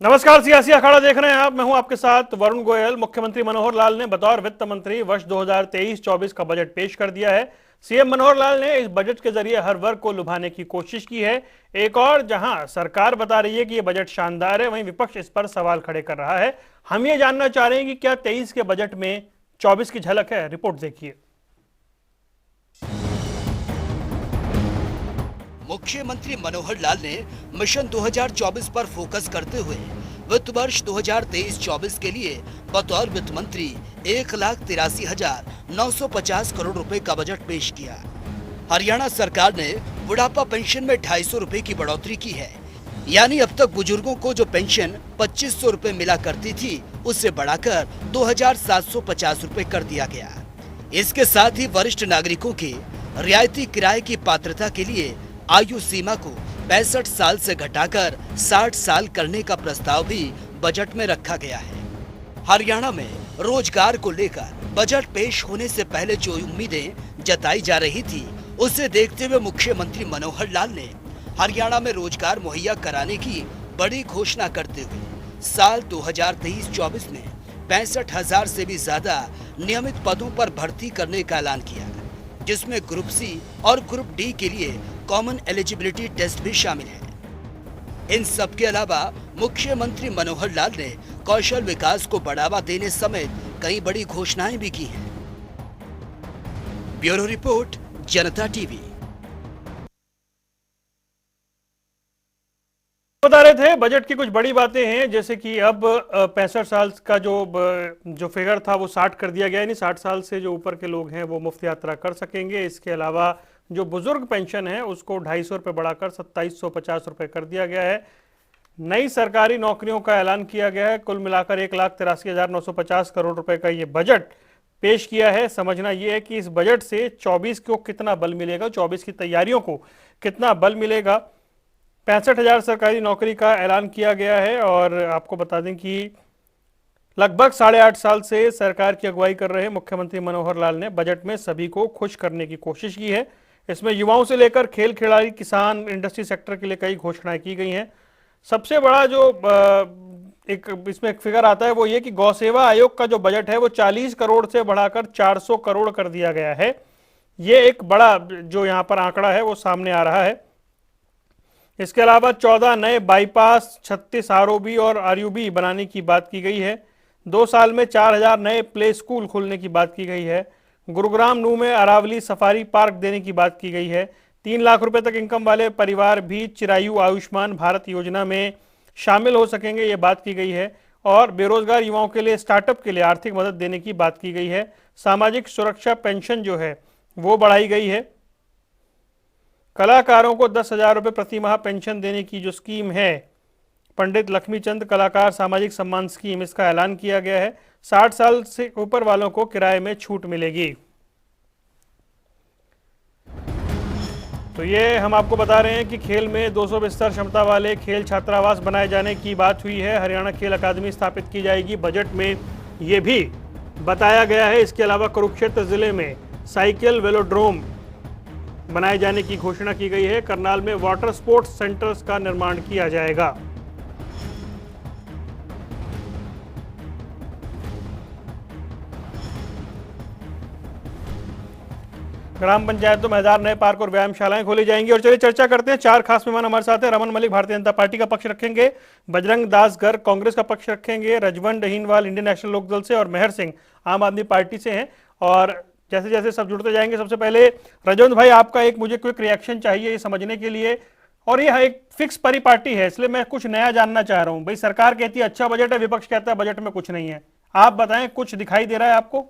नमस्कार, सियासी अखाड़ा देख रहे हैं आप। मैं हूं आपके साथ वरुण गोयल। मुख्यमंत्री मनोहर लाल ने बतौर वित्त मंत्री वर्ष 2023-24 का बजट पेश कर दिया है। सीएम मनोहर लाल ने इस बजट के जरिए हर वर्ग को लुभाने की कोशिश की है। एक और जहां सरकार बता रही है कि यह बजट शानदार है, वहीं विपक्ष इस पर सवाल खड़े कर रहा है। हम ये जानना चाह रहे हैं कि क्या 23 के बजट में 24 की झलक है। रिपोर्ट देखिए। मुख्यमंत्री मनोहर लाल ने मिशन 2024 पर फोकस करते हुए वित्त वर्ष 2023-24 के लिए बतौर वित्त मंत्री 1,83,950 करोड़ रुपए का बजट पेश किया। हरियाणा सरकार ने बुढ़ापा पेंशन में 250 रुपए की बढ़ोतरी की है, यानी अब तक बुजुर्गों को जो पेंशन 2500 रुपए मिला करती थी उससे बढ़ाकर 2,750 रुपए कर दिया गया। इसके साथ ही वरिष्ठ नागरिकों के रियायती किराए की पात्रता के लिए आयु सीमा को 65 साल से घटाकर 60 साल करने का प्रस्ताव भी बजट में रखा गया है। हरियाणा में रोजगार को लेकर बजट पेश होने से पहले जो उम्मीदें जताई जा रही थी, उसे देखते हुए मुख्यमंत्री मनोहर लाल ने हरियाणा में रोजगार मुहैया कराने की बड़ी घोषणा करते हुए साल 2023-24 में 65,000 से भी ज्यादा नियमित पदों पर भर्ती करने का ऐलान किया, जिसमें ग्रुप सी और ग्रुप डी के लिए कॉमन एलिजिबिलिटी टेस्ट भी शामिल है। इन सब के अलावा मुख्यमंत्री मनोहर लाल ने कौशल विकास को बढ़ावा देने समेत कई बड़ी घोषणाएं भी की हैं। ब्यूरो रिपोर्ट, जनता टीवी। बता रहे थे बजट की कुछ बड़ी बातें हैं, जैसे कि अब 65 साल का जो फिगर था वो 60 कर दिया गया है। यानी 60 साल से जो ऊपर के लोग हैं वो मुफ्त यात्रा कर सकेंगे। इसके अलावा जो बुजुर्ग पेंशन है उसको 250 रुपये बढ़ाकर 2750 रुपये कर दिया गया है। नई सरकारी नौकरियों का ऐलान किया गया है। कुल मिलाकर 1,83,950 करोड़ रुपए का ये बजट पेश किया है। समझना यह है कि इस बजट से 24 को कितना बल मिलेगा, 24 की तैयारियों को कितना बल मिलेगा। 65,000 सरकारी नौकरी का ऐलान किया गया है। और आपको बता दें कि लगभग 8.5 साल से सरकार की अगुवाई कर रहे मुख्यमंत्री मनोहर लाल ने बजट में सभी को खुश करने की कोशिश की है। इसमें युवाओं से लेकर खेल खिलाड़ी, किसान, इंडस्ट्री सेक्टर के लिए कई घोषणाएं की गई हैं। सबसे बड़ा जो इसमें एक फिगर आता है वो ये कि गौ सेवा आयोग का जो बजट है वो 40 करोड़ से बढ़ाकर 400 करोड़ कर दिया गया है। ये एक बड़ा जो यहाँ पर आंकड़ा है वो सामने आ रहा है। इसके अलावा 14 नए बाईपास, 36 आरओबी और आरयूबी बनाने की बात की गई है। 2 साल में 4000 नए प्ले स्कूल खोलने की बात की गई है। गुरुग्राम नू में अरावली सफारी पार्क देने की बात की गई है। 3 लाख रुपए तक इनकम वाले परिवार भी चिरायु आयुष्मान भारत योजना में शामिल हो सकेंगे, ये बात की गई है। और बेरोजगार युवाओं के लिए स्टार्टअप के लिए आर्थिक मदद देने की बात की गई है। सामाजिक सुरक्षा पेंशन जो है वो बढ़ाई गई है। कलाकारों को 10,000 रुपये प्रति माह पेंशन देने की जो स्कीम है, पंडित लक्ष्मीचंद कलाकार सामाजिक सम्मान स्कीम, इसका ऐलान किया गया है। 60 साल से ऊपर वालों को किराए में छूट मिलेगी। तो ये हम आपको बता रहे हैं कि खेल में 200 बिस्तर क्षमता वाले खेल छात्रावास बनाए जाने की बात हुई है। हरियाणा खेल अकादमी स्थापित की जाएगी, बजट में ये भी बताया गया है। इसके अलावा कुरुक्षेत्र जिले में साइकिल वेलोड्रोम बनाए जाने की घोषणा की गई है। करनाल में वाटर स्पोर्ट्स सेंटर्स का निर्माण किया जाएगा। ग्राम पंचायतों में 1000 नए पार्क और व्यायामशालाएं खोली जाएंगी। और चलिए चर्चा करते हैं। 4 खास मेहमान हमारे साथ हैं। रमन मलिक भारतीय जनता पार्टी का पक्ष रखेंगे, बजरंग दास गर्ग कांग्रेस का पक्ष रखेंगे, रजवंत अहीनवाल इंडियन नेशनल लोकदल से और मेहर सिंह आम आदमी पार्टी से हैं। और जैसे जैसे सब जुड़ते जाएंगे, सबसे पहले रजवंत भाई, आपका एक मुझे क्विक रिएक्शन चाहिए ये समझने के लिए। और ये एक फिक्स परिपाटी है, इसलिए मैं कुछ नया जानना चाह रहा हूं। भाई सरकार कहती है अच्छा बजट है, विपक्ष कहता है बजट में कुछ नहीं है। आप बताएं, कुछ दिखाई दे रहा है आपको?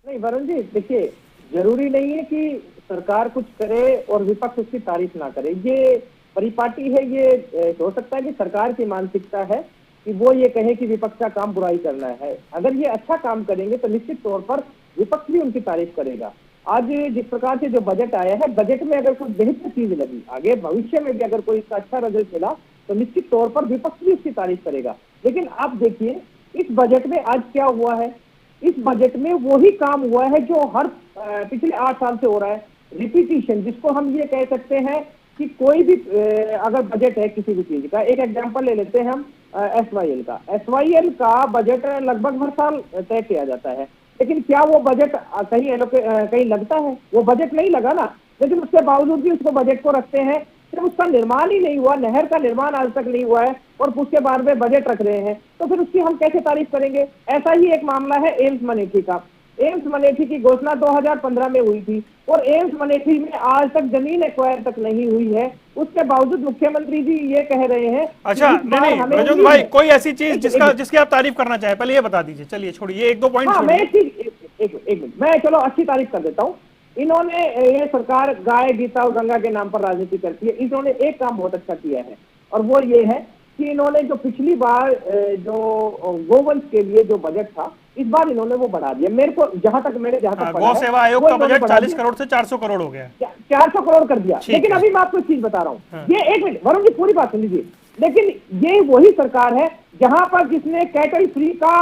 नहीं वरुण जी, देखिए, जरूरी नहीं है कि सरकार कुछ करे और विपक्ष उसकी तारीफ ना करे। ये परिपाटी है। ये हो सकता है कि सरकार की मानसिकता है कि वो ये कहे कि विपक्ष का काम बुराई करना है। अगर ये अच्छा काम करेंगे तो निश्चित तौर पर विपक्ष भी उनकी तारीफ करेगा। आज जिस प्रकार से जो बजट आया है, बजट में अगर कोई बेहतर चीज लगी, आगे भविष्य में भी अगर कोई इसका अच्छा रिजल्ट मिला तो निश्चित तौर पर विपक्ष भी इसकी तारीफ करेगा। लेकिन आप देखिए इस बजट में आज क्या हुआ है। इस बजट में वही काम हुआ है जो हर पिछले 8 साल से हो रहा है। रिपीटिशन, जिसको हम ये कह सकते हैं कि कोई भी अगर बजट है किसी भी चीज का, एक एग्जांपल ले लेते हैं हम SYL का। SYL का बजट लगभग हर साल तय किया जाता है, लेकिन क्या वो बजट कहीं लगता है? वो बजट नहीं लगा ना, लेकिन उसके बावजूद भी उसको बजट को रखते हैं। जब उसका निर्माण ही नहीं हुआ, नहर का निर्माण आज तक नहीं हुआ है और उसके बाद में बजट रख रहे हैं, तो फिर उसकी हम कैसे तारीफ करेंगे? ऐसा ही एक मामला है एम्स मनेठी का। एम्स मनेठी की घोषणा 2015 में हुई थी और एम्स मनेठी में आज तक जमीन एक्वायर तक नहीं हुई है, उसके बावजूद मुख्यमंत्री जी ये कह रहे हैं। अच्छा, नहीं रजत भाई, कोई ऐसी चीज जिसकी आप तारीफ करना चाहें, पहले ये बता दीजिए। चलिए छोड़िए, एक दो पॉइंट हाँ, मैं एक मिनट, मैं चलो अच्छी तारीफ कर देता हूँ। इन्होंने, ये सरकार गाय, गीता और गंगा के नाम पर राजनीति करती है। इन्होंने एक काम बहुत अच्छा किया है और वो ये है कि इन्होंने जो पिछली बार जो गोवंश के लिए जो बजट था, इस बार इन्होंने वो बढ़ा दिया। मेरे को जहां तक पढ़ा गौ सेवा आयोग का बजट 40 करोड़ से 400 करोड़ हो गया, 400 करोड़ कर दिया। लेकिन अभी मैं आपको एक चीज बता रहा हूँ, हाँ। ये एक मिनट वरुण जी, पूरी बात सुन लीजिए। लेकिन ये वही सरकार है जहां पर जिसने कैटल फ्री का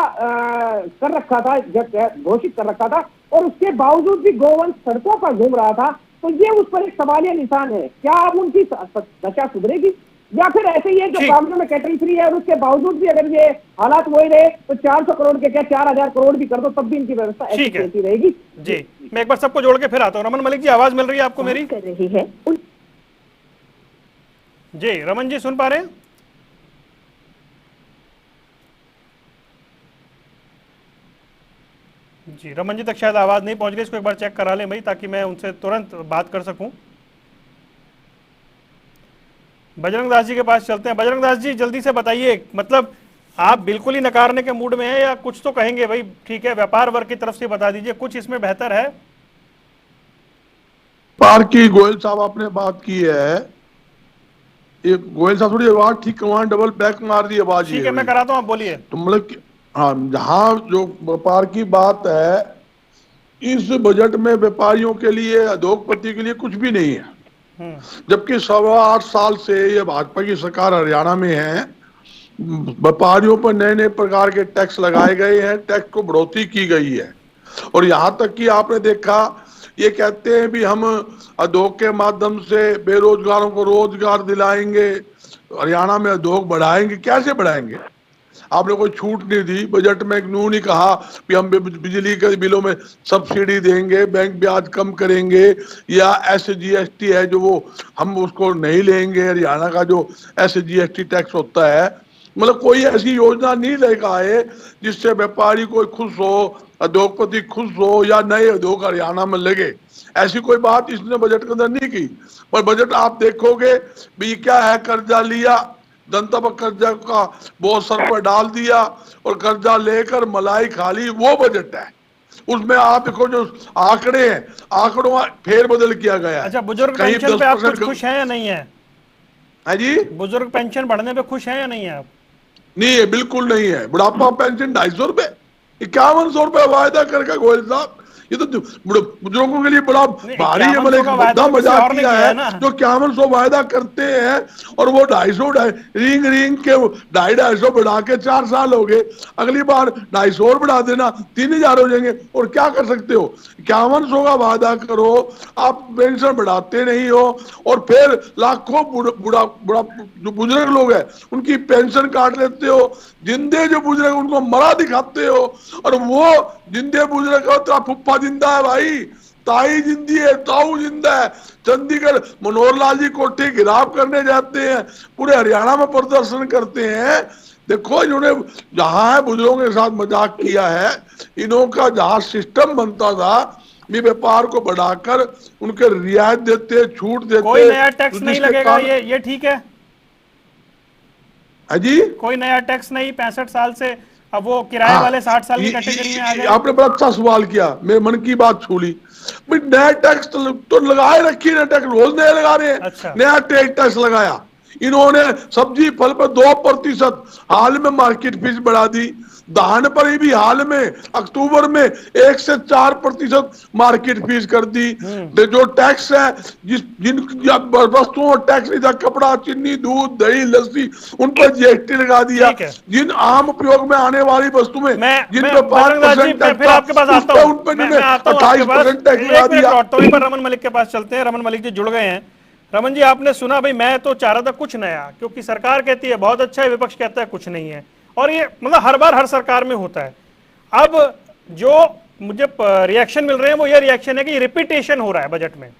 कर रखा था, घोषित कर रखा था, और उसके बावजूद भी गोवंश सड़कों पर घूम रहा था। तो ये उस पर एक सवालिया निशान है। क्या अब उनकी दशा सुधरेगी, या फिर ऐसे ही है जो कामों में कैटल फ्री है और उसके बावजूद भी अगर ये हालात वही रहे तो 400 करोड़ के क्या 4000 करोड़ भी कर दो, तब भी इनकी व्यवस्था ऐसी चलती रहेगी। जी, मैं एक बार सबको जोड़ के फिर आता हूँ। रमन मलिक जी, आवाज मिल रही है आपको मेरी? कर रही है जी, रमन जी सुन पा रहे हैं? जी, रमन जी तक शायद आवाज नहीं पहुंच रही, इसको एक बार चेक करा लें भाई, ताकि मैं उनसे तुरंत बात कर सकूं। बजरंग दास जी के पास चलते हैं। बजरंग दास जी, जल्दी से बताइए, मतलब आप बिल्कुल ही नकारने के मूड में हैं या कुछ तो कहेंगे? भाई ठीक है, व्यापार वर्ग की तरफ से बता दीजिए, कुछ इसमें बेहतर है? व्यापार की गोयल साहब आपने बात की है, ये गोयल साहब थोड़ी आवाज ठीक, वहां डबल बैक मार दी आवाज। ठीक है, मैं कराता हूं, आप बोलिए। तो मतलब हाँ, जहां जो व्यापार की बात है, इस बजट में व्यापारियों के लिए, उद्योगपति के लिए कुछ भी नहीं है। जबकि 8.25 साल से ये भाजपा की सरकार हरियाणा में है, व्यापारियों पर नए नए प्रकार के टैक्स लगाए गए हैं, टैक्स को बढ़ोतरी की गई है। और यहां तक कि आपने देखा, ये कहते हैं भी हम उद्योग के माध्यम से बेरोजगारों को रोजगार दिलाएंगे, हरियाणा में उद्योग बढ़ाएंगे। कैसे बढ़ाएंगे? आपने कोई छूट नहीं दी बजट में, यूं नहीं कहा कि हम बिजली के बिलों में सब्सिडी देंगे, बैंक ब्याज कम करेंगे, या SGST है जो वो हम उसको नहीं लेंगे, हरियाणा का जो SGST टैक्स होता है। मतलब कोई ऐसी योजना नहीं लेकर आए जिससे व्यापारी कोई खुश हो, उद्योगपति खुश हो, या नए उद्योग हरियाणा में लगे। ऐसी कोई बात इसने बजट के अंदर नहीं की। पर बजट आप देखोगे भी क्या है, कर्जा लिया, जनता पर कर्जा का बहुत सर पर डाल दिया और कर्जा लेकर मलाई खा ली, वो बजट है। उसमें आप देखो जो आंकड़े हैं, आंकड़ों में फेरबदल किया गया है। अच्छा, बुजुर्ग पेंशन पे आप कुछ खुश हैं या नहीं है? है जी, बुजुर्ग पेंशन बढ़ने पे खुश हैं या नहीं है आप? नहीं है, बिल्कुल नहीं है। बुढ़ापा पेंशन 250 रुपए, 5100 रुपए वायदा करके गोयल साहब, ये तो बुजुर्गों के लिए बड़ा भारी है। मतलब मजाक किया है जो 5100 वायदा करते हैं और वो 250 रिंग रिंग के 250 बढ़ा के 4 साल हो गए, अगली बार 250 और बढ़ा देना, 3000 हो जाएंगे। और क्या कर सकते हो? 5100 का वादा करो, आप पेंशन बढ़ाते नहीं हो, और फिर लाखों बुढ़ा जो बुजुर्ग लोग हैं उनकी पेंशन काट लेते हो, जिंदे जो बुजुर्ग उनको मरा दिखाते हो, और वो जिंदे बुजुर्ग हो तो फुप्पा जिंदा है भाई, ताई जिंदी है, ताऊ जिंदा है। चंडीगढ़ मनोहर लाल जी कोठी गिराव करने जाते हैं, पूरे हरियाणा में प्रदर्शन करते हैं। देखो इन्होंने जहां है बुजुर्गों के साथ मजाक किया है। इन्हों का जहां सिस्टम बनता था भी व्यापार को बढ़ाकर उनके रियायत देते, छूट देते, कोई नया टैक्स नहीं लगेगा, ये ठीक है? जी, कोई नया टैक्स नहीं, 65 साल से अब वो किराए वाले 60 साल की कैटेगरी में आ गए। आपने बड़ा अच्छा सवाल किया, मेरे मन की बात छू ली। नया टैक्स तो लगाए रखी, नया टैक्स रोज नया लगा रहे हैं। अच्छा। नया टैक्स लगाया इन्होंने, सब्जी फल पर 2%, हाल में मार्केट फीस बढ़ा दी। धान पर भी हाल में अक्टूबर में 1 से 4% मार्केट फीस कर दी। जो टैक्स है, जिन वस्तुओं पर टैक्स नहीं था, कपड़ा, चीनी, दूध, दही, लस्सी, उन पर GST लगा दिया। जिन आम उपयोग में आने वाली वस्तु में जिन पर 5% टैक्स था, उन पर 28% टैक्स लगा दिया। तो रमन मलिक के पास चलते हैं। रमन मलिक जी जुड़ गए हैं। रमन जी, आपने सुना भाई, मैं तो चाह रहा था कुछ नया, क्योंकि सरकार कहती है बहुत अच्छा है, विपक्ष कहता है कुछ नहीं है, और ये मतलब हर बार हर सरकार में होता है। अब जो मुझे रिएक्शन मिल रहे हैं वो ये रिएक्शन है कि रिपीटेशन हो रहा है बजट में।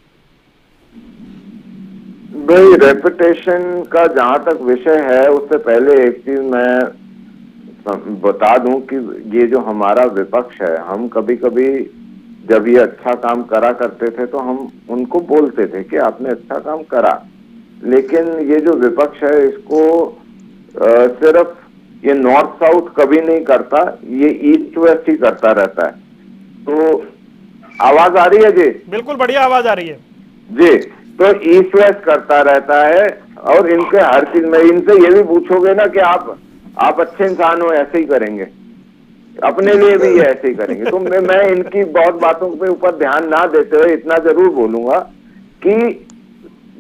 भाई रेपुटेशन का जहां तक विषय है, उससे पहले एक चीज मैं बता दूं कि ये जो हमारा विपक्ष है, हम कभी कभी जब ये अच्छा काम करा करते थे तो हम उनको बोलते थे कि आपने अच्छा काम करा, लेकिन ये जो विपक्ष है इसको सिर्फ ये नॉर्थ साउथ कभी नहीं करता, ये ईस्ट वेस्ट ही करता रहता है। तो आवाज आ रही है जी? बिल्कुल बढ़िया आवाज आ रही है जी। तो ईस्ट वेस्ट करता रहता है, और इनके हर चीज में इनसे ये भी पूछोगे ना कि आप अच्छे इंसान हो, ऐसे ही करेंगे, अपने लिए भी ये ऐसे ही करेंगे। तो मैं इनकी बहुत बातों पे ऊपर ध्यान ना देते हुए इतना जरूर बोलूंगा कि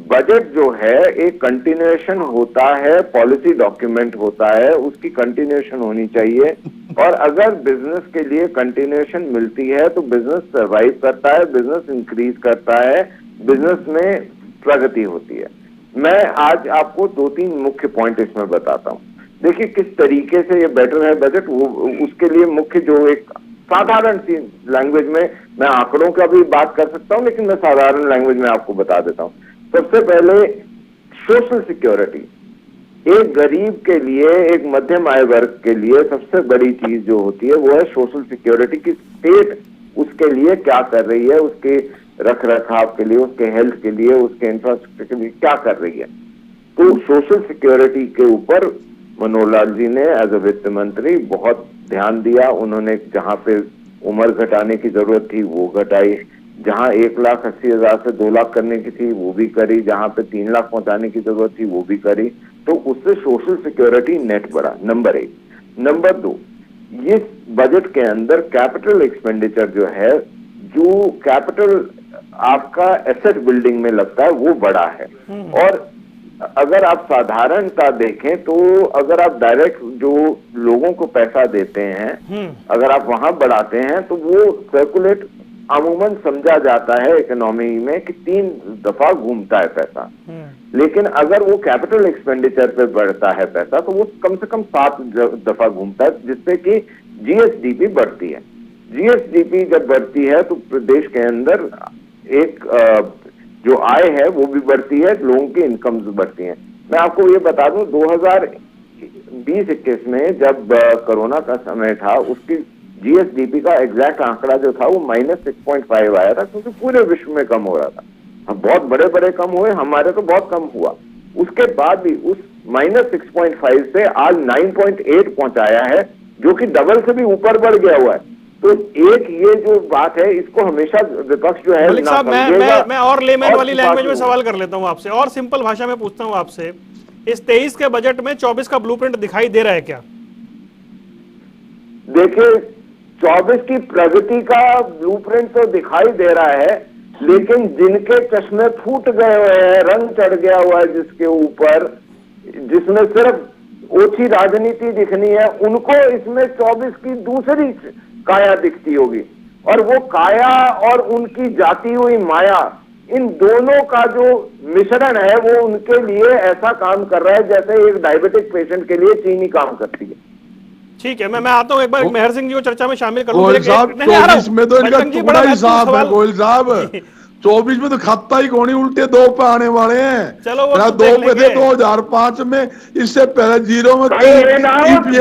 बजट जो है एक कंटिन्यूएशन होता है, पॉलिसी डॉक्यूमेंट होता है, उसकी कंटिन्यूएशन होनी चाहिए। और अगर बिजनेस के लिए कंटिन्यूएशन मिलती है तो बिजनेस सर्वाइव करता है, बिजनेस इंक्रीज करता है, बिजनेस में प्रगति होती है। मैं आज आपको 2-3 मुख्य पॉइंट इसमें बताता हूं। देखिए किस तरीके से ये बेटर है बजट, वो उसके लिए मुख्य जो एक साधारण सी लैंग्वेज में, मैं आंकड़ों का भी बात कर सकता हूं लेकिन मैं साधारण लैंग्वेज में आपको बता देता हूं। सबसे पहले सोशल सिक्योरिटी, एक गरीब के लिए, एक मध्यम आय वर्ग के लिए सबसे बड़ी चीज जो होती है वो है सोशल सिक्योरिटी की स्टेट उसके लिए क्या कर रही है, उसके रख रखाव के लिए, उसके हेल्थ के लिए, उसके इंफ्रास्ट्रक्चर के लिए क्या कर रही है। तो सोशल सिक्योरिटी के ऊपर मनोहर लाल जी ने एज अ वित्त मंत्री बहुत ध्यान दिया। उन्होंने जहां पे उम्र घटाने की जरूरत थी वो घटाई, जहां 1,80,000 से 2 लाख करने की थी वो भी करी, जहां पे 3 लाख पहुंचाने की जरूरत थी वो भी करी। तो उससे सोशल सिक्योरिटी नेट बढ़ा, नंबर 1। नंबर 2, इस बजट के अंदर कैपिटल एक्सपेंडिचर जो है, जो कैपिटल आपका एसेट बिल्डिंग में लगता है वो बड़ा है। और अगर आप साधारणता देखें तो अगर आप डायरेक्ट जो लोगों को पैसा देते हैं अगर आप वहां बढ़ाते हैं तो वो सर्कुलेट अमूमन समझा जाता है इकोनॉमी में कि 3 दफा घूमता है पैसा। लेकिन अगर वो कैपिटल एक्सपेंडिचर पे बढ़ता है पैसा तो वो कम से कम 7 दफा घूमता है, जिससे कि जीएसडीपी बढ़ती है। जीएसडीपी जब बढ़ती है तो प्रदेश के अंदर एक जो आय है वो भी बढ़ती है, लोगों की इनकम्स बढ़ती हैं। मैं आपको ये बता दूं 2020-21 में जब कोरोना का समय था, उसकी जीएसडीपी का एग्जैक्ट आंकड़ा जो था वो -6.5 आया था, क्योंकि पूरे विश्व में कम हो रहा था। हम बहुत बड़े कम हुए, हमारे तो बहुत कम हुआ। उसके बाद भी उस -6.5 से आज 9.8 पहुंचाया है, जो कि डबल से भी ऊपर बढ़ गया हुआ है। तो एक ये जो बात है इसको हमेशा विपक्ष जो है मलिक साहब, मैं और लेमैन वाली लैंग्वेज में सवाल कर लेता हूं आपसे, और सिंपल भाषा में पूछता हूं आपसे, इस 23 के बजट में 24 का ब्लूप्रिंट दिखाई दे रहा है क्या? देखिए 24 की प्रगति का ब्लूप्रिंट तो दिखाई दे रहा है, लेकिन जिनके चश्मे फूट गए हुए हैं, रंग चढ़ गया हुआ है जिसके ऊपर, जिसमें सिर्फ ओछी राजनीति दिखनी है, उनको इसमें 24 की दूसरी काया दिखती होगी। और वो काया और उनकी जाती हुई माया, इन दोनों का जो मिश्रण है वो उनके लिए ऐसा काम कर रहा है जैसे एक डायबिटिक पेशेंट के लिए चीनी काम करती है। ठीक है, मैं आता हूं, एक बार मेहर सिंह जी को चर्चा में शामिल करूं। गोयल साहब 24 में तो इनका टुकड़ा ही साफ है। गोयल साहब 24 में तो खाता ही कौन, उल्टे 2 पे आने वाले हैं। चलो वो 2 पे थे 2005 में, इससे पहले 0 में थे, उल्टे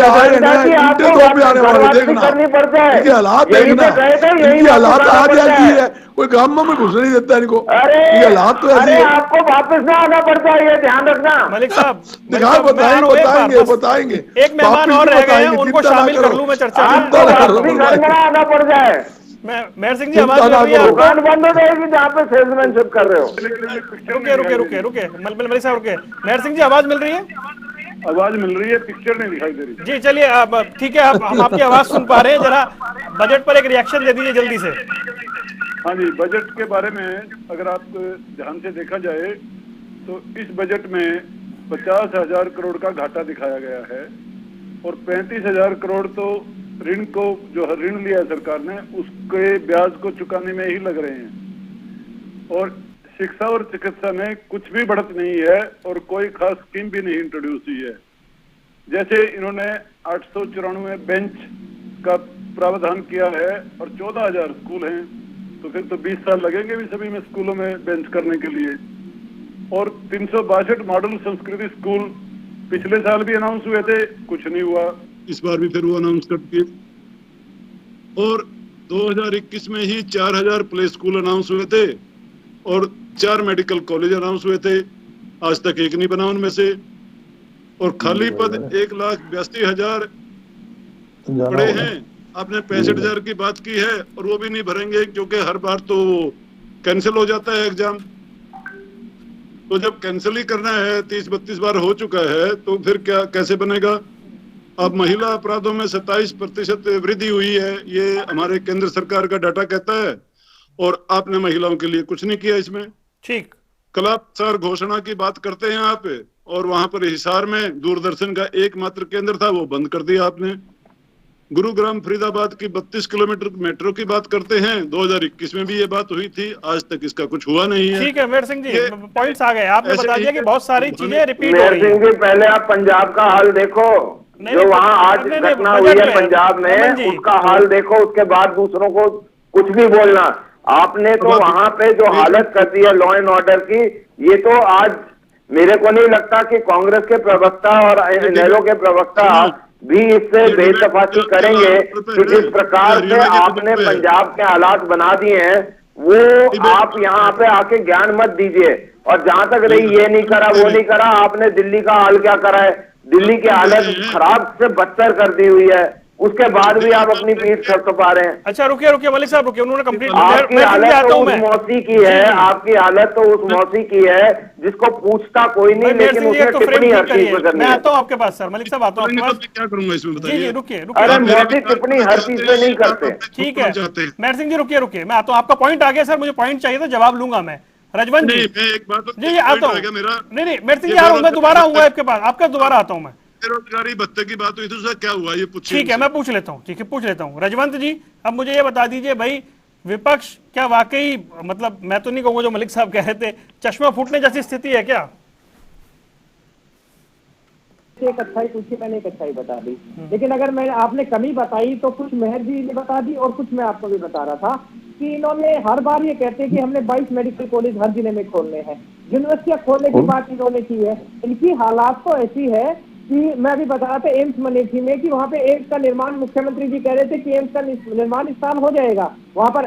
2 पे आने वाले। देखना इनके हालात, देखना इनकी हालात आज ऐसी है, कोई काम में घुस नहीं देता इनको। ये हालात तो ऐसी है, आपको वापस ना आना पड़ता है, ये ध्यान रखना। मलिक साहब बताएंगे। एक मेहमान और रह गए हैं, उनको शामिल कर लूं मैं चर्चा में। आना पड़ जाए। मेहर सिंह जी, आवाज मिल रही है? दुकान बंद हो जाएगी जहाँ पे सेल्समैनशिप कर रहे हो। रुके मलिक साहब रुके। मेहर सिंह जी, आवाज मिल रही है? आवाज मिल रही है, पिक्चर नहीं दिखाई दे रही। जी चलिए, अब ठीक है, हम आपकी आवाज सुन पा रहे हैं। जरा बजट पर एक रिएक्शन दे दीजिए जल्दी से। हाँ जी, बजट के बारे में अगर आप ध्यान से देखा जाए तो इस बजट में 50,000 करोड़ का घाटा दिखाया गया है, और 35,000 करोड़ तो ऋण को, जो ऋण लिया सरकार ने, उसके ब्याज को चुकाने में ही लग रहे हैं। और शिक्षा और चिकित्सा में कुछ भी बढ़त नहीं है और कोई खास स्कीम भी नहीं इंट्रोड्यूस हुई है। जैसे इन्होंने 894 बेंच का प्रावधान किया है और 14,000 स्कूल हैं, तो फिर तो 20 साल लगेंगे भी सभी में स्कूलों में बेंच करने के लिए। और 362 मॉडल संस्कृति स्कूल पिछले साल भी अनाउंस हुए थे, कुछ नहीं हुआ, इस बार भी फिर वो अनाउंस कर दिए। और 2021 में ही 4,000 प्ले स्कूल अनाउंस हुए थे और 4 मेडिकल कॉलेज अनाउंस हुए थे, आज तक एक नहीं बना उनमें से। और खाली पद 1,82,000 पड़े हैं। आपने 65,000 की बात की है और वो भी नहीं भरेंगे क्योंकि हर बार तो कैंसिल हो जाता है एग्जाम। तो जब कैंसिल ही करना है, 30-32 बार हो चुका है, तो फिर क्या कैसे बनेगा? अब महिला अपराधों में 27% वृद्धि हुई है, ये हमारे केंद्र सरकार का डाटा कहता है, और आपने महिलाओं के लिए कुछ नहीं किया इसमें। ठीक, कलापसार घोषणा की बात करते हैं आप, और वहां पर हिसार में दूरदर्शन का एकमात्र केंद्र था, वो बंद कर दिया आपने। गुरुग्राम फरीदाबाद की 32 किलोमीटर मेट्रो की बात करते हैं, 2021 में भी ये बात हुई थी, आज तक इसका कुछ हुआ नहीं है। ठीक है मेहर सिंह जी, पॉइंट्स आ गए, आपने बता दिया कि बहुत सारी चीजें रिपीट हो मेहर रही सिंह हैं। जी, पहले आप पंजाब का हाल देखो, जो वहाँ आज घटना हुई है पंजाब में, उसका हाल देखो, उसके बाद दूसरों को कुछ भी बोलना। आपने तो वहाँ पे जो हालत कर दी है लॉ एंड ऑर्डर की, ये तो आज मेरे को नहीं लगता कि कांग्रेस के प्रवक्ता और इनेलो के प्रवक्ता भी इससे बेतफाकी करेंगे कि जिस प्रकार से आपने पंजाब के हालात बना दिए हैं, वो आप यहाँ पे आके ज्ञान मत दीजिए। और जहां तक रही ये नहीं करा वो नहीं करा, आपने दिल्ली का हाल क्या करा है? दिल्ली की हालत खराब से बदतर कर दी हुई है, उसके बाद भी आप अपनी पीठ थपथपा रहे हैं। अच्छा रुकिए रुकिए मलिक साहब रुकिए, उन्होंने कंप्लीट। आपकी हालत तो उस मौसी की है, आपकी हालत तो उस मौसी की है जिसको पूछता कोई नहीं, लेकिन उसने टिप्पणी हर चीज पे करनी मैं है। आता हूँ आपके पास सर, मलिक साहब आता हूँ आपके पास। क्या करूंगा इसमें जी बताइए? रुकिए अरे रुकिए, मौसी टिप्पणी हर चीज पे नहीं करते। ठीक है मेहर सिंह जी रुकिए रुकिए, मैं आता हूँ। आपका पॉइंट आ गया सर, मुझे पॉइंट चाहिए था, जवाब लूंगा मैं। रजवंत जी, एक बात जी आता हूँ। नहीं मेहर सिंह जी आ रहा हूँ, मैं दोबारा आऊंगा आपके पास, आपका दोबारा आता हूँ मैं। बेरोजगारी भत्ते की बात हुई थी, उसका क्या हुआ ये पूछिए। ठीक है मैं पूछ लेता हूँ, ठीक है पूछ लेता हूँ। रजवंत जी अब मुझे ये बता दीजिए भाई, विपक्ष क्या वाकई, मतलब मैं तो नहीं कहूंगा जो मलिक साहब कह रहे थे, चश्मा फूटने जैसी स्थिति है क्या? एक अच्छाई पूछी, मैंने एक अच्छाई बता दी, लेकिन अगर मैंने आपने कमी बताई तो कुछ मेहर जी ने बता दी और कुछ मैं आपको भी बता रहा था कि इन्होंने हर बार ये कहते हैं कि हमने 22 मेडिकल कॉलेज हर जिले में खोलने हैं, यूनिवर्सिटियां खोलने की बात इन्होंने की है। इनकी हालात तो ऐसी है कि मैं अभी बता रहा था एम्स मनेठी में कि वहाँ पे एम्स का निर्माण, मुख्यमंत्री जी कह रहे थे कि एम्स का निर्माण इस साल हो जाएगा, वहाँ पर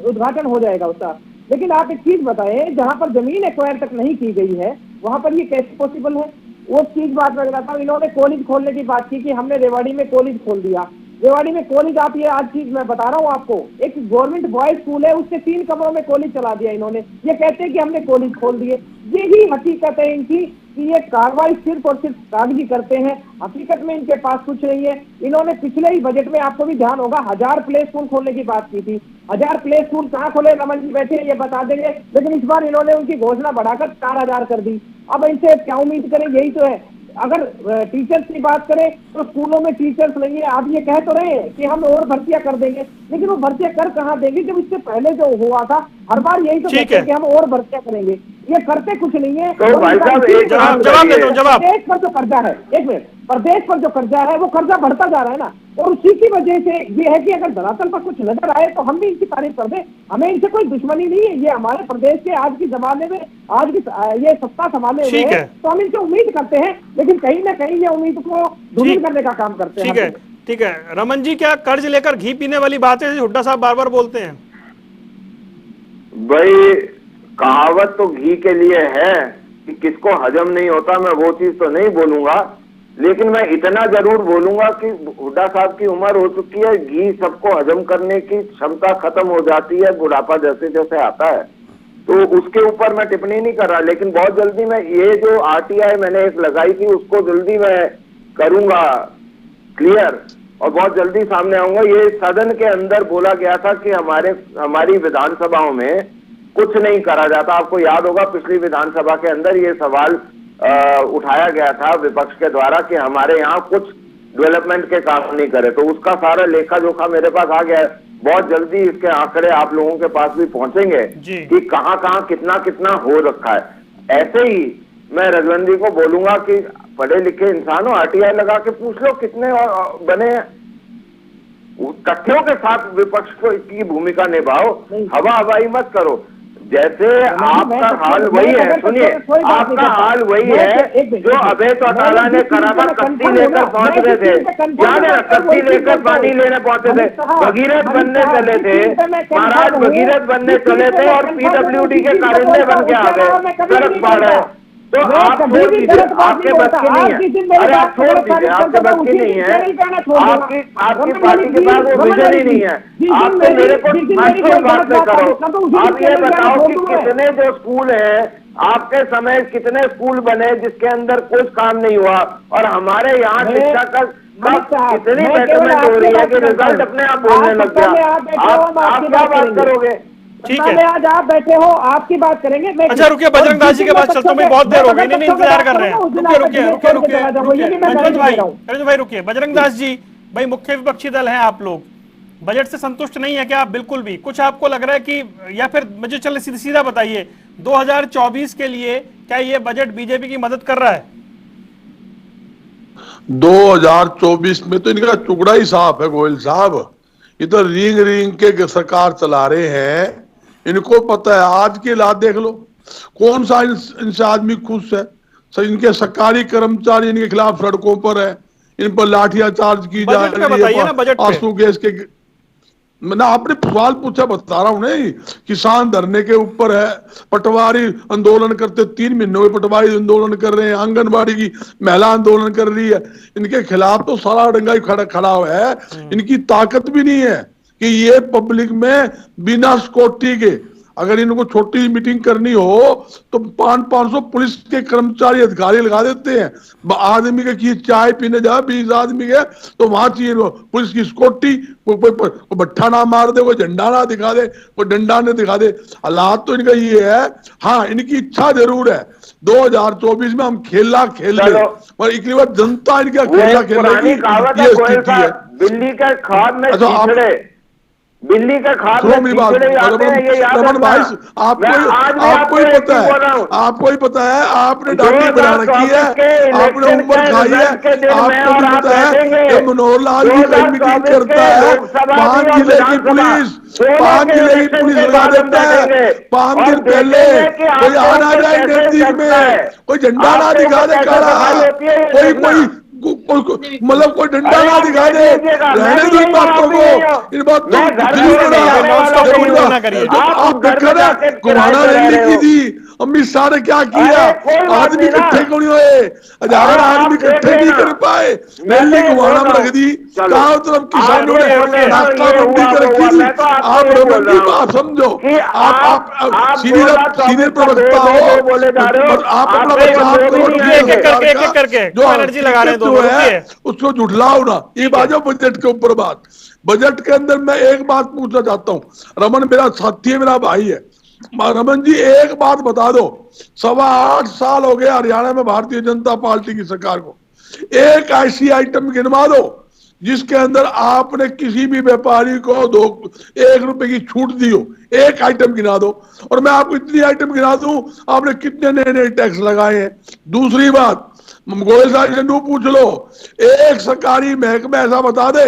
उद्घाटन हो जाएगा उसका। लेकिन आप एक चीज बताएं, जहाँ पर जमीन एक्वायर तक नहीं की गई है वहाँ पर ये कैसे पॉसिबल है? वो चीज बात लग रहा था। इन्होंने कॉलेज खोलने की बात की कि हमने रेवाड़ी में कॉलेज खोल दिया। रेवाड़ी में कॉलेज, आप ये आज चीज मैं बता रहा हूँ आपको, एक गवर्नमेंट बॉयज स्कूल है, उसके 3 कमरों में कॉलेज चला दिया इन्होंने। ये कहते हैं कि हमने कॉलेज खोल दिए। यही हकीकत है इनकी कि ये कार्रवाई सिर्फ और सिर्फ कागजी करते हैं, हकीकत में इनके पास कुछ नहीं है। इन्होंने पिछले ही बजट में, आपको भी ध्यान होगा, 1000 प्ले स्कूल खोलने की बात की थी। 1000 प्ले स्कूल कहाँ खोले, रमन जी बैठे ये बता देंगे, लेकिन इस बार इन्होंने उनकी घोषणा बढ़ाकर 4000 कर दी। अब इनसे क्या उम्मीद करें? यही तो है। अगर टीचर्स की बात करें तो स्कूलों में टीचर्स नहीं है। आप ये कह तो रहे हैं कि हम और भर्तियां कर देंगे, लेकिन वो भर्तियां कर कहाँ देंगे जब इससे पहले जो हुआ था हर बार यही तो कहते हैं कि हम और भर्तियां करेंगे, ये करते कुछ नहीं है। तो भाई साहब एक जवाब देता हूँ, जवाब। प्रदेश पर जो कर्जा है, एक मिनट, प्रदेश पर जो कर्जा है वो कर्जा बढ़ता जा रहा है ना, और उसी की वजह से ये है कि अगर धरातल पर कुछ नजर आए तो हम भी इनकी तारीफ कर दें। हमें इनसे कोई दुश्मनी नहीं है, ये हमारे प्रदेश के आज के जमाने में, आज की ये सत्ता संभाले हुए हैं, तो हम इनसे उम्मीद करते हैं, लेकिन कहीं ना कहीं ये उम्मीद को धूमिल करने का काम करते हैं। ठीक है ठीक है। रमन जी, क्या कर्ज लेकर घी पीने वाली बात है हुड्डा साहब बार बार बोलते हैं? भाई कहावत तो घी के लिए है कि किसको हजम नहीं होता, मैं वो चीज तो नहीं बोलूंगा, लेकिन मैं इतना जरूर बोलूंगा कि हुड्डा साहब की उम्र हो चुकी है, घी सबको हजम करने की क्षमता खत्म हो जाती है, बुढ़ापा जैसे जैसे आता है, तो उसके ऊपर मैं टिप्पणी नहीं कर रहा। लेकिन बहुत जल्दी मैं ये जो आरटीआई मैंने एक लगाई थी उसको जल्दी मैं करूंगा क्लियर, और बहुत जल्दी सामने आऊंगा। ये सदन के अंदर बोला गया था कि हमारी विधानसभाओं में कुछ नहीं करा जाता। आपको याद होगा पिछली विधानसभा के अंदर ये सवाल उठाया गया था विपक्ष के द्वारा कि हमारे यहाँ कुछ डेवलपमेंट के काम नहीं करे, तो उसका सारा लेखा जोखा मेरे पास आ गया है। बहुत जल्दी इसके आंकड़े आप लोगों के पास भी पहुंचेंगे जी। कि कहां कहां कितना कितना हो रखा है। ऐसे ही मैं रघुवंश जी को बोलूंगा कि पढ़े लिखे इंसान हो, आरटीआई लगा के पूछ लो कितने बने हैं। तथ्यों के साथ विपक्ष की भूमिका निभाओ, हवा हवाई मत करो। जैसे आपका हाल वही है, सुनिए, आपका हाल वही है जो अभय चौटाला ने करा था। कत्ती लेकर पहुंच रहे थे, याद है, कत्ती लेकर पानी लेने पहुंचे थे, भगीरथ बनने चले थे महाराज, भगीरथ बनने चले थे और पीडब्ल्यूडी के कारिंदे बन के आ गए, सड़क पार है। तो आप छोड़ दीजिए, आपके बस की नहीं है। अरे आप छोड़ दीजिए, आपके बस की नहीं है। आपकी पार्टी के पास वो विजन ही नहीं है। आप तो मेरे को बात नहीं करो। आप ये बताओ कि कितने जो स्कूल हैं आपके समय, कितने स्कूल बने जिसके अंदर कुछ काम नहीं हुआ, और हमारे यहाँ शिक्षा का कितनी बेटरमेंट हो रही है कि रिजल्ट अपने आप बोलने लग गया। आप क्या बात करोगे? ठीक है, आज आप बैठे हो, आपकी बात करेंगे। अच्छा रुकिए, बजरंग दास जी के पास चलता हूं, बहुत देर हो गई, नहीं इंतजार कर रहे हैं। रुकिए रंजन भाई रुकिए। बजरंग दास जी, भाई मुख्य विपक्षी दल हैं आप लोग, बजट से संतुष्ट नहीं है क्या आप? बिल्कुल भी। कुछ आपको लग रहा है कि, या फिर मुझे चल सीधा बताइए, 2024 के लिए क्या ये बजट बीजेपी की मदद कर रहा है? 2024 में तो इनका टुकड़ा ही साफ है गोयल साहब। ये तो रिंग रिंग के सरकार चला रहे हैं। इनको पता है, आज के हालात देख लो, कौन सा इनसे आदमी खुश है? इनके सरकारी कर्मचारी इनके खिलाफ सड़कों पर है, इन पर लाठियां चार्ज की जा रही है, आंसू गैस के। मैंने आपने सवाल पूछा, बता रहा हूं नहीं। किसान धरने के ऊपर है, पटवारी आंदोलन करते 3 महीनों में पटवारी आंदोलन कर रहे हैं, आंगनबाड़ी की महिला आंदोलन कर रही है। इनके खिलाफ तो सारा डंगा ही खड़ा हुआ है। इनकी ताकत भी नहीं है कि ये पब्लिक में बिना सिक्योरिटी के, अगर इनको छोटी मीटिंग करनी हो तो 500 पुलिस के कर्मचारी अधिकारी लगा देते हैं। आदमी के चाय पीने जा 20 आदमी के, तो वहां चाहिए पुलिस की सिक्योरिटी। कोई भट्ठा ना मार दे, कोई झंडा ना दिखा दे, कोई डंडा ना दिखा दे। हालात तो इनका ये है। हाँ, इनकी इच्छा जरूर है 2024 में हम खेला खेल ले, और इतनी बार जनता इनका खेला खेलेगी, ये स्थिति है। बिल्ली का खाद में कीचड़े, बिल्ली का खाद में कीचड़े आते हैं, ये याद रखना। आपको ही पता है, आपको ही पता है, आपने दाढ़ी बना रखी है, आपने उम्र खाई है, आपको भी पता है कि मनोहर लाल की कोई मीटिंग करता है, 5 जिले की पुलिस लगा देता है। 5 दिन पहले कोई आना जाए नजदीक में, कोई झंडा ना दिखा दे काला, कोई मतलब कोई डंडा ना दिखा दे, रहने दो इन बातों को। इन बातों आप देखा ना, घुमाना रैली की थी, अमित शाह ने क्या किया? आदमी इकट्ठे क्यों नहीं हुए? 1000 आदमी इकट्ठे नहीं कर पाए, रैली घुमाना में रख दी। कहा तरफ किसानों ने नाकाबंदी कर रखी थी। आप रमन जी आप समझो, आप सीनियर प्रवक्ता हो, आप अपना बचाव करो, जो एनर्जी लगा रहे है उसको झुठलाओ ना। ये बाजो बजट के ऊपर बात। बजट के अंदर मैं एक बात पूछना चाहता हूं, रमन मेरा साथी है, मेरा भाई है। रमन जी एक बात बता दो, 8.25 साल हो गए हरियाणा में भारतीय जनता पार्टी की सरकार को, एक ऐसी आइटम गिनवा दो जिसके अंदर आपने किसी भी व्यापारी को 1 रुपए की छूट दी हो। एक आइटम गिना दो, और मैं आपको इतनी आइटम गिना दूं आपने कितने नए टैक्स लगाए हैं। दूसरी बात, गोयल साहब से पूछ लो, एक सरकारी महकमा ऐसा बता दे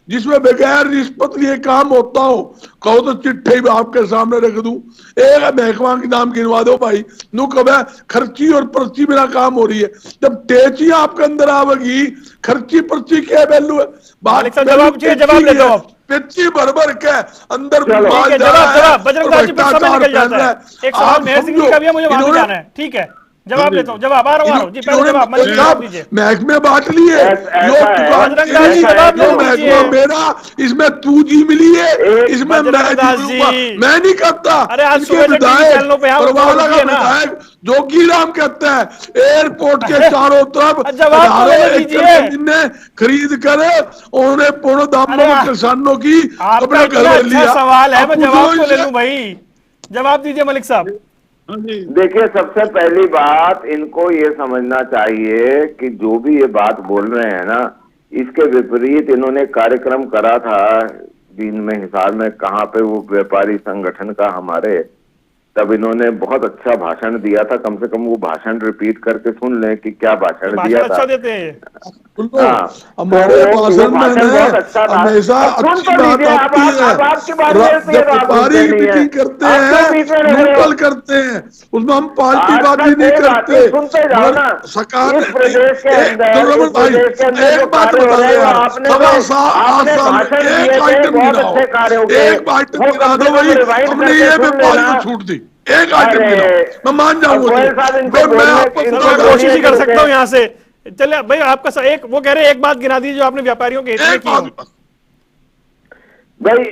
जिसमें बगैर रिश्वत लिए काम होता हो, कहो तो चिट्ठी भी आपके सामने रख दूं। एक महकमा के नाम गिनवा दो भाई, नु कब है खर्ची और पर्ची बिना काम हो रही है। जब टेची आपके अंदर आवेगी, खर्ची पर्ची क्या वैल्यू है? जवाब देता हूं, पेची भर के अंदर जवाब बजरंग दास जी पर समय निकल जाता है। एक सवाल मेहर सिंह जी का भी है, मुझे वहां भी जाना है। ठीक है, जवाब देता हूं, जवाब आ रहा हूं जी, पहले जवाब दीजिए। महकमे बांट लिए, महकमा मेरा, इसमें 2G मिली है, इसमें मैं नहीं करता। अरे आज सुबह विधायक जोगीराम कहता है एयरपोर्ट के चारों तरफ ने खरीद कर उन्होंने पूर्ण दामों में किसानों की अपने घर में लिया। सवाल है, मैं जवाब तो ले लूं भाई, जवाब दीजिए मलिक साहब। देखिए, सबसे पहली बात इनको ये समझना चाहिए कि जो भी ये बात बोल रहे हैं ना, इसके विपरीत इन्होंने कार्यक्रम करा था दिन में हिसार में कहाँ पे वो व्यापारी संगठन का हमारे, तब इन्होंने बहुत अच्छा भाषण दिया था। कम से कम वो भाषण रिपीट करके सुन लें कि क्या भाषण दिया था। अच्छा देते हैं। हमारे भाषण में बहुत अच्छा था। हमेशा अच्छी बात आती है। जब व्यापारी मीटिंग करते हैं, लोकल करते हैं, उसमें हम पार्टी बाजी नहीं करते। मगर सरकार एक बात बता दो यार, सवा 8 साल में एक आइटम गिनाओ, एक आइटम गिना दो भाई, हमने ये व्यापारी को छूट दी, एक आइटम गिनाओ, मैं मान जाऊंगा। मैं आपको कोशिश ही कर सकता हूँ यहाँ से। चलिए भाई, आपका एक वो कह रहे हैं एक बात गिना दीजिए जो आपने व्यापारियों के हित में की हो। भाई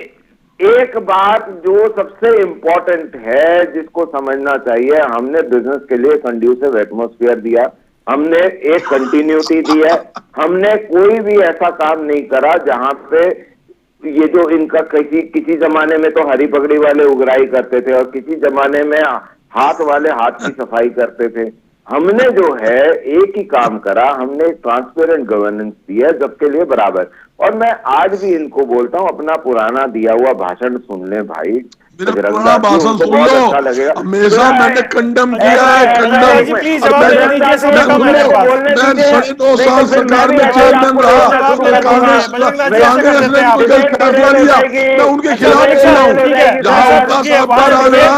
एक बात जो सबसे इम्पोर्टेंट है, जिसको समझना चाहिए, हमने बिजनेस के लिए कंड्यूसिव एटमॉस्फेयर दिया, हमने एक कंटिन्यूटी दी है। हमने कोई भी ऐसा काम नहीं करा जहां पे ये जो इनका किसी जमाने में तो हरी पगड़ी वाले उगराई करते थे और किसी जमाने में हाथ वाले हाथ की सफाई करते थे। हमने जो है एक ही काम करा, हमने ट्रांसपेरेंट गवर्नेंस दिया सबके लिए बराबर। और मैं आज भी इनको बोलता हूं, अपना पुराना दिया हुआ भाषण सुन लें भाई, मेरा पुराना भाषण सुन लो। हमेशा मैंने कंडम किया है, कंडम। मैं 2.5 साल सरकार में चेयरमैन रहा, कांग्रेस ने कोई गलत फैसला लिया, मैं उनके खिलाफ खड़ा हूँ। जहाँ उनका साहब का राज रहा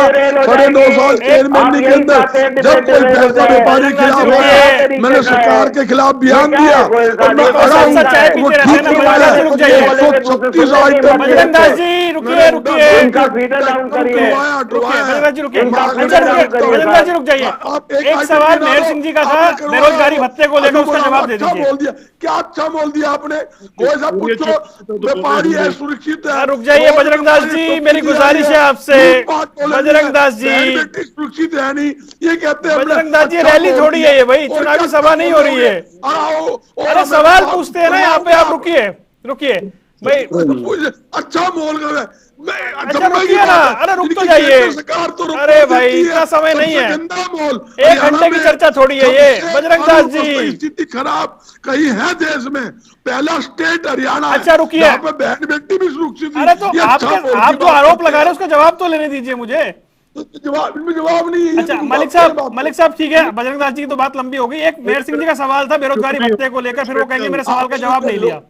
2.5 साल चेयरमैन के अंदर, जब कोई फैसला व्यापारी के खिलाफ आया, मैंने सरकार के खिलाफ बयान दिया और मैं खड़ा हूँ। वो ठीक नहीं है। 136 आइटम रुक जाइए। एक सवाल मेहर सिंह जी का था बेरोजगारी भत्ते को लेकर, उसका जवाब दे दीजिए। बोल दिया क्या अच्छा बोल दिया आपने? कोई सा पूछो, व्यापारी है, सुरक्षित है। रुक जाइए बजरंग दास जी, मेरी गुजारिश है आपसे। बजरंग दास जी सुरक्षित है नहीं, ये कहते हैं बजरंग दास जी, रैली थोड़ी है ये भाई, चुनावी सभा नहीं हो रही है। अरे सवाल पूछते हैं ना यहाँ पे, आप रुकिए रुकिए भाई। अच्छा बोल रहे हैं, अच्छा रुकिए ना, अरे रुक तो जाइए। अरे भाई इतना समय नहीं है, 1 घंटे की चर्चा थोड़ी है ये। बजरंग दास जी, स्थिति खराब कहीं है देश में, पहला स्टेट हरियाणा। अच्छा रुकिए, बहन बेटी भी सुरक्षित। अरे तो आप जो आरोप लगा रहे हैं उसका जवाब तो लेने दीजिए मुझे। जवाब नहीं है। अच्छा मलिक साहब ठीक है, बजरंग दास जी की तो बात लंबी हो गई। एक मेहर सिंह जी का सवाल था बेरोजगारी भत्ते को लेकर, फिर वो कहेंगे मेरे सवाल का जवाब नहीं लिया।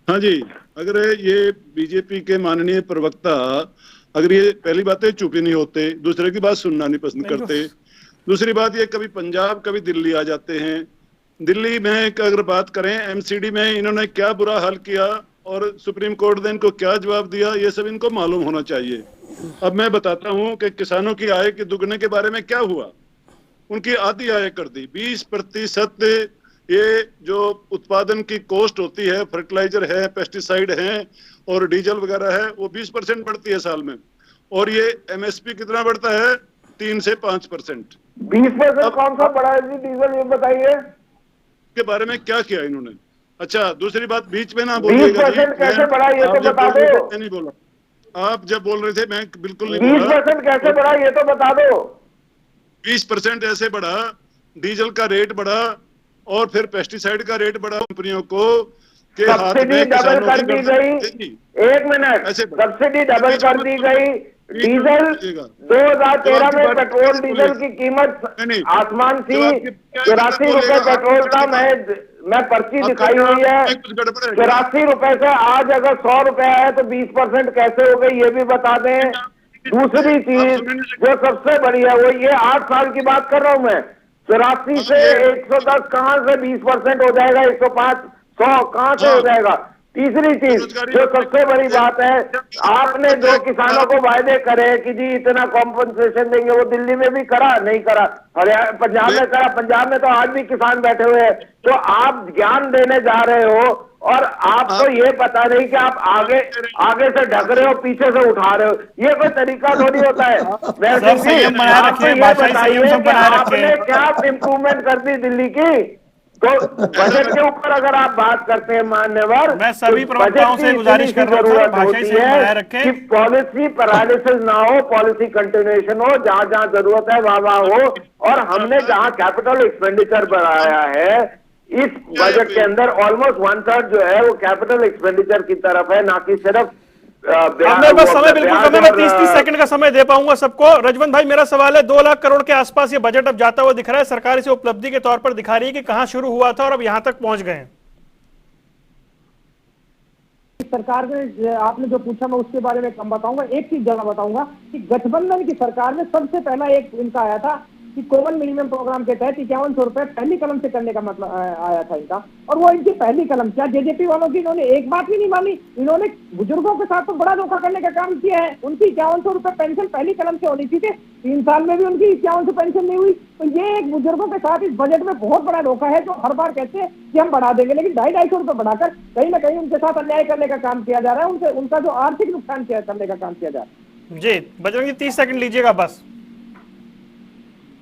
हाँ जी, अगर ये बीजेपी के माननीय प्रवक्ता, अगर ये पहली बात है चुप ही नहीं होते, दूसरे की बात सुनना नहीं पसंद करते। दूसरी बात ये कभी पंजाब कभी दिल्ली आ जाते हैं। दिल्ली में अगर बात करें एमसीडी में इन्होंने क्या बुरा हाल किया और सुप्रीम कोर्ट ने इनको क्या जवाब दिया, ये सब इनको मालूम होना चाहिए। अब मैं बताता हूँ कि किसानों की आय के दुगने के बारे में क्या हुआ। उनकी आधी आय कर दी, 20% ये जो उत्पादन की कॉस्ट होती है, फर्टिलाइजर है, पेस्टिसाइड है और डीजल वगैरह है, वो 20% बढ़ती है साल में। और ये एमएसपी कितना बढ़ता है? 3 से 5%। 20% कौन सा बढ़ा है जी डीजल, ये बताइए के बारे में क्या किया इन्होंने। अच्छा दूसरी बात बीच में ना बोलिएगा जी, कैसे बढ़ा ये तो बता दो। नहीं बोला, आप जब बोल रहे थे मैं बिल्कुल नहीं बोला। 20% कैसे बढ़ा ये तो बता दो। 20% ऐसे बढ़ा, डीजल का रेट बढ़ा और फिर पेस्टिसाइड का रेट बढ़ा कंपनियों को के हाथ में डबल कर दी गई। 1 मिनट, सब्सिडी डबल कर दी गई। डीजल 2013 में पेट्रोल डीजल की कीमत आसमान थी, 84 रुपए पेट्रोल था। मैं पर्ची दिखाई हुई है, 84 रुपए से आज अगर 100 रुपए है तो 20% कैसे हो गई ये भी बता दें। दूसरी चीज जो सबसे बड़ी है वो ये 8 साल की बात कर रहा हूं मैं, 84 से 110 कहां से 20% हो जाएगा, 105 100 कहां से हो जाएगा। तीसरी चीज जो सबसे बड़ी बात है, आपने जो किसानों को वायदे करे कि जी इतना कॉम्पनसेशन देंगे, वो दिल्ली में भी करा नहीं करा, हरियाणा पंजाब में करा। पंजाब में तो आज भी किसान बैठे हुए हैं। तो आप ज्ञान देने जा रहे हो और आपको ये पता नहीं कि आप आगे से ढक रहे हो, पीछे से उठा रहे हो। ये कोई तरीका थोड़ी होता है। वैसे आपने क्या इम्प्रूवमेंट कर दी दिल्ली की? तो बजट के ऊपर अगर आप बात करते हैं मान्यवर, मैं सभी प्रवक्ताओं से गुजारिश कर रहा हूं भाषाई से कि पॉलिसी पैरालिसिस ना हो, पॉलिसी कंटिन्यूएशन हो, जहां जहां जरूरत है वहां वहां हो। और हमने जहां कैपिटल एक्सपेंडिचर बढ़ाया है, इस बजट के अंदर ऑलमोस्ट 1/3 जो है वो कैपिटल एक्सपेंडिचर की तरफ है, ना कि सिर्फ अब मेरे पास समय बिल्कुल कम है, मैं 30 सेकंड का समय दे पाऊंगा सबको। रजवंत भाई, मेरा सवाल है, 2 लाख करोड़ के आसपास ये बजट अब जाता हुआ दिख रहा है, सरकार इसे उपलब्धि के तौर पर दिखा रही है कि कहां शुरू हुआ था और अब यहां तक पहुंच गए हैं। सरकार ने, आपने जो पूछा मैं उसके बारे में कम बताऊंगा। एक चीज ज्यादा बताऊंगा कि गठबंधन की सरकार में सबसे पहला एक इनका आया था कि कॉमन मिनिमम प्रोग्राम के तहत 5100 रुपए पहली कलम से करने का मतलब आया था इनका, और वो इनकी पहली कलम। क्या जेजेपी वालों की इन्होंने एक बात भी नहीं मानी? इन्होंने बुजुर्गों के साथ तो बड़ा धोखा करने का काम किया है। उनकी 5100 रुपए पेंशन पहली कलम से होनी थी, 3 साल में भी उनकी 5100 पेंशन नहीं हुई। तो ये एक बुजुर्गों के साथ इस बजट में बहुत बड़ा धोखा है, जो हर बार कहते हैं कि हम बढ़ा देंगे, लेकिन 250-250 रुपए बढ़ाकर कहीं ना कहीं उनके साथ अन्याय करने का काम किया जा रहा है, उनका जो आर्थिक नुकसान करने का काम किया जा रहा है। जी बजरंगी, 30 सेकंड लीजिएगा बस।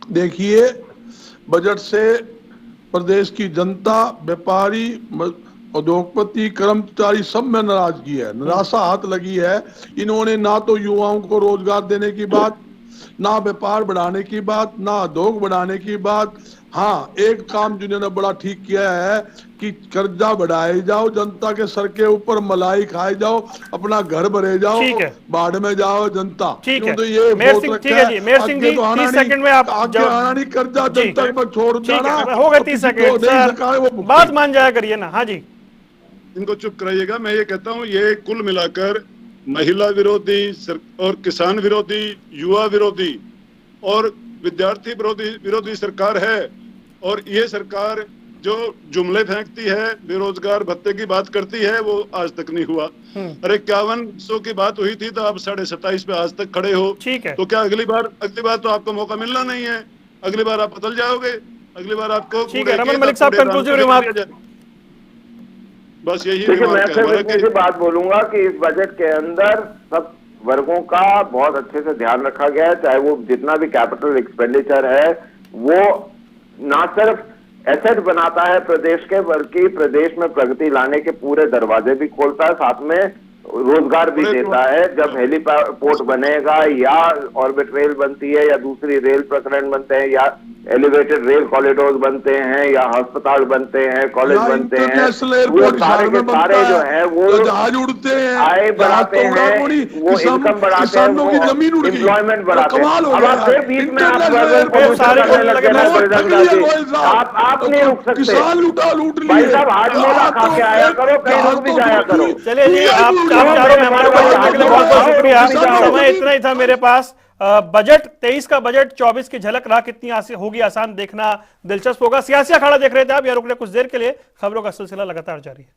देखिए, बजट से प्रदेश की जनता, व्यापारी, उद्योगपति, कर्मचारी सब में नाराजगी है, निराशा हाथ लगी है। इन्होंने ना तो युवाओं को रोजगार देने की बात, ना व्यापार बढ़ाने की बात, ना उद्योग बढ़ाने की बात। हाँ, एक काम जिन्होंने बड़ा ठीक किया है कि कर्जा बढ़ाए जाओ, जनता के सर के ऊपर मलाई खाए जाओ, अपना घर भरे जाओ, ठीक है। बाढ़ में जाओ जनता। ठीक है, तो ये मेहर बहुत सिंह, रखा ठीक है जी, मेहर सिंह जी, आगे तो आना 30 नहीं, सेकंड में आप आगे आना नहीं, कर्जा जी। जनता पर छोड़ ठीक जाना। है, हो गए 30 किसी को सेकंड नहीं सर, सका है वो भुगते। बात मान जाया करिए ना। हाँ जी, इनको चुप कराइएगा। मैं ये कहता हूँ, ये कुल मिलाकर महिला विरोधी और किसान विरोधी, युवा विरोधी और विद्यार्थी विरोधी सरकार है। और ये सरकार जो जुमले फेंकती है, बेरोजगार भत्ते की बात करती है, वो आज तक नहीं हुआ। अरे 5100 की बात हुई थी तो आप 27.5 पे आज तक खड़े हो। ठीक है। तो क्या अगली बार तो आपको मौका मिलना नहीं है, अगली बार आप बदल जाओगे, अगली बार आपको ठीक है। रमन मलिक साहब, कंक्लूसिव रिमार्क। बस यही देखिए, मैं रिमार्क है सिर्फ हमारा इतनी सी बात बोलूंगा कि इस बजट के अंदर सब वर्गों का बहुत अच्छे से ध्यान रखा गया है। चाहे वो जितना भी कैपिटल एक्सपेंडिचर है वो ना सिर्फ एसेट बनाता है प्रदेश के, बल्कि प्रदेश में प्रगति लाने के पूरे दरवाजे भी खोलता है, साथ में रोजगार भी देता है। जब हेलीपोर्ट बनेगा या ऑर्बिट रेल बनती है या दूसरी रेल प्रकरण बनते हैं या एलिवेटेड रेल कॉरिडोर बनते हैं या अस्पताल बनते हैं, कॉलेज बनते हैं, वो सारे के सारे जो है वो जहाज उड़ते हैं, आय बढ़ाते हैं, वो इनकम बढ़ाते हैं, वो एम्प्लॉयमेंट बढ़ाते हैं। अब आप फिर बीच में आप आप नहीं रुक सकते। किसान लूटा लूट लिए। भाई साहब, हाजमोला खा के आया करो, कहीं रुक भी जाया करो। चलिए जी, आप चारों मेहमानों का जुड़ने के लिए बहुत बहुत शुक्रिया। समय इतना ही था मेरे पास। बजट 23 का बजट 24 की झलक रहा, कितनी होगी आसान देखना दिलचस्प होगा। सियासी अखाड़ा देख रहे थे आप, यहाँ रुकने कुछ देर के लिए, खबरों का सिलसिला लगातार जारी है।